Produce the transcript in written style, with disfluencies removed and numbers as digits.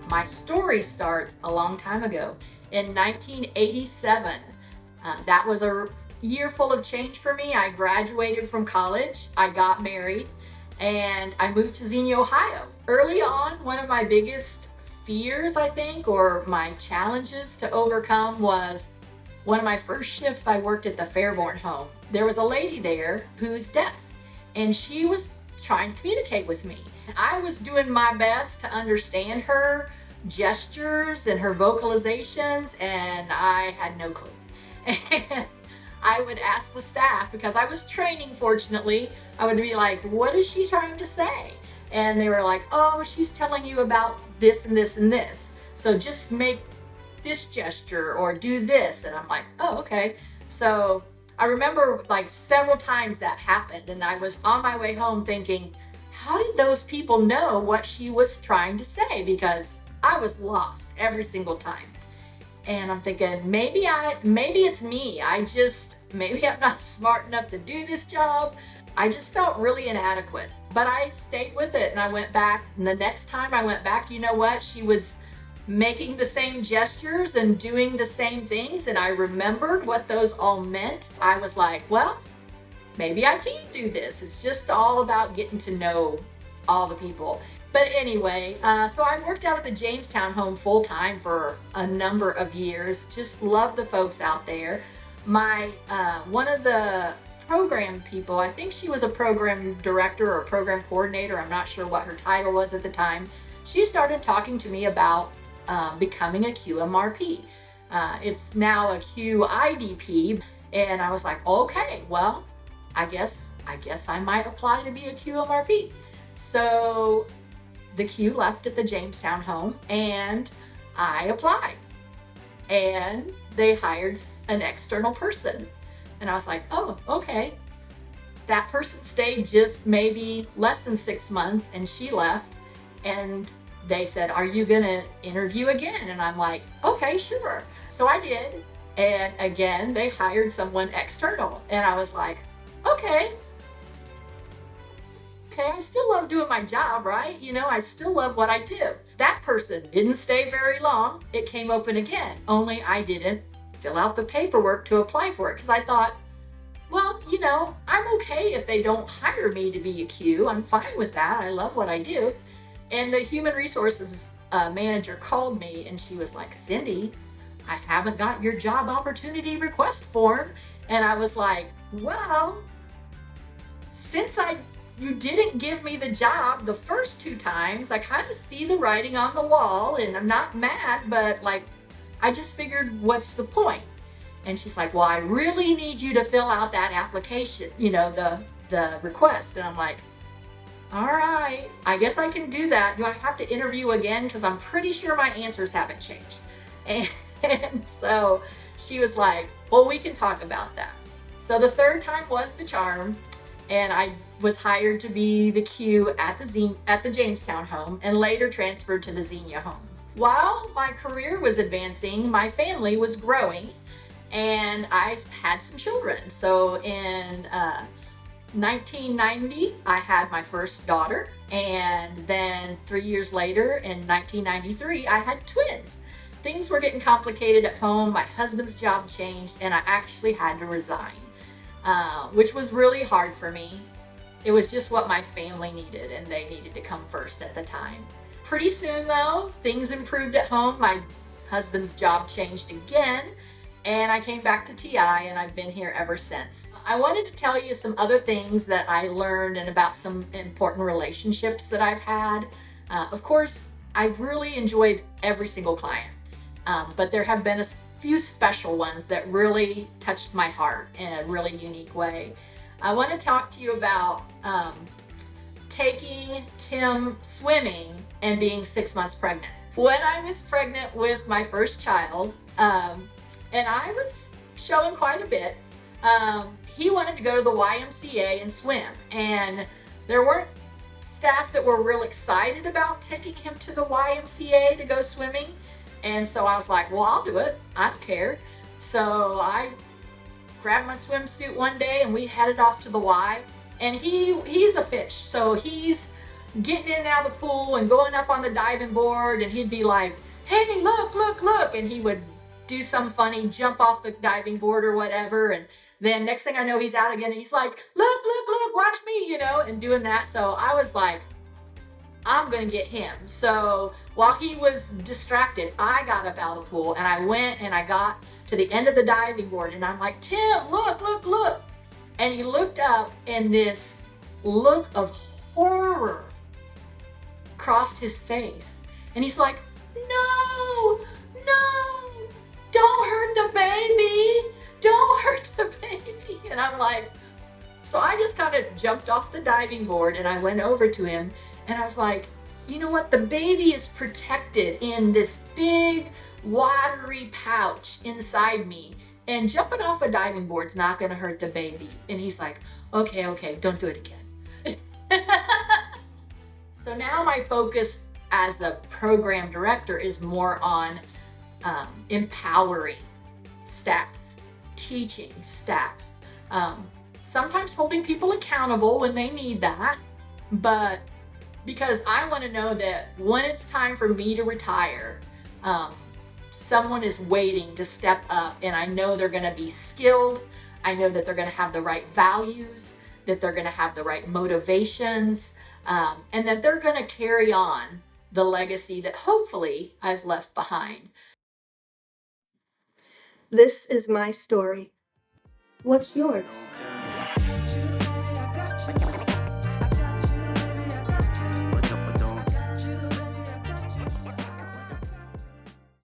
My story starts a long time ago in 1987. That was a year full of change for me. I graduated from college, I got married, and I moved to Xenia, Ohio. Early on, one of my biggest fears, I think, or my challenges to overcome was one of my first shifts I worked at the Fairborn home. There was a lady there who's deaf, and she was trying to communicate with me. I was doing my best to understand her gestures and her vocalizations, and I had no clue. And I would ask the staff, because I was training, fortunately, I would be like, what is she trying to say? And they were like, oh, she's telling you about this and this and this. So just make this gesture or do this. And I'm like, oh, okay. So I remember like several times that happened, and I was on my way home thinking, how did those people know what she was trying to say? Because I was lost every single time. And I'm thinking, maybe it's me. Maybe I'm not smart enough to do this job. I just felt really inadequate, but I stayed with it and I went back. And the next time I went back, you know what? She was making the same gestures and doing the same things. And I remembered what those all meant. I was like, well, maybe I can do this. It's just all about getting to know all the people. But anyway, so I worked out at the Jamestown home full time for a number of years. Just love the folks out there. My one of the program people, I think she was a program director or program coordinator, I'm not sure what her title was at the time. She started talking to me about becoming a QMRP. It's now a QIDP, and I was like, okay, well, I guess I might apply to be a QMRP. So the Q left at the Jamestown home and I applied, and they hired an external person. And I was like, oh, okay. That person stayed just maybe less than 6 months and she left, and they said, are you gonna interview again? And I'm like, okay, sure. So I did. And again, they hired someone external. And I was like, okay, I still love doing my job, right? You know, I still love what I do. That person didn't stay very long. It came open again, only I didn't fill out the paperwork to apply for it because I thought, well, you know, I'm okay if they don't hire me to be a Q. I'm fine with that. I love what I do. And the human resources manager called me and she was like, Cindy, I haven't got your job opportunity request form. And I was like, well, since you didn't give me the job the first 2 times, I kind of see the writing on the wall, and I'm not mad, but like, I just figured, what's the point? And she's like, well, I really need you to fill out that application, you know, the request. And I'm like, all right, I guess I can do that. Do I have to interview again? Because I'm pretty sure my answers haven't changed. And so she was like, well, we can talk about that. So the 3rd time was the charm, and I was hired to be the Q at the Jamestown home and later transferred to the Xenia home. While my career was advancing, my family was growing, and I had some children. So in 1990, I had my first daughter, and then 3 years later, in 1993, I had twins. Things were getting complicated at home. My husband's job changed, and I actually had to resign, which was really hard for me. It was just what my family needed, and they needed to come first at the time. Pretty soon, though, things improved at home. My husband's job changed again, and I came back to TI, and I've been here ever since. I wanted to tell you some other things that I learned and about some important relationships that I've had. Of course, I've really enjoyed every single client, but there have been a few special ones that really touched my heart in a really unique way. I want to talk to you about taking Tim swimming and being 6 months pregnant. When I was pregnant with my first child, and I was showing quite a bit, he wanted to go to the YMCA and swim, and there weren't staff that were real excited about taking him to the YMCA to go swimming. And so I was like, well, I'll do it. I don't care. So I grabbed my swimsuit one day and we headed off to the Y. And he's a fish, so he's getting in and out of the pool and going up on the diving board, and he'd be like, hey, look, look, look. And he would do some funny jump off the diving board or whatever. And then next thing I know, he's out again and he's like, look, look, look, watch me, and doing that. So I was like, I'm gonna get him. So while he was distracted, I got up out of the pool and I went and I got to the end of the diving board and I'm like, Tim, look, look, look. And he looked up and this look of horror crossed his face. And he's like, no, no, don't hurt the baby. Don't hurt the baby. And I'm like, so I just kind of jumped off the diving board and I went over to him and I was like, you know what? The baby is protected in this big watery pouch inside me. And jumping off a diving board's not going to hurt the baby. And he's like, okay, okay, don't do it again. So now my focus as a program director is more on empowering staff, teaching staff, sometimes holding people accountable when they need that, but because I want to know that when it's time for me to retire, someone is waiting to step up, and I know they're going to be skilled. I know that they're going to have the right values, that they're going to have the right motivations, and that they're going to carry on the legacy that hopefully I've left behind. This is my story. What's yours?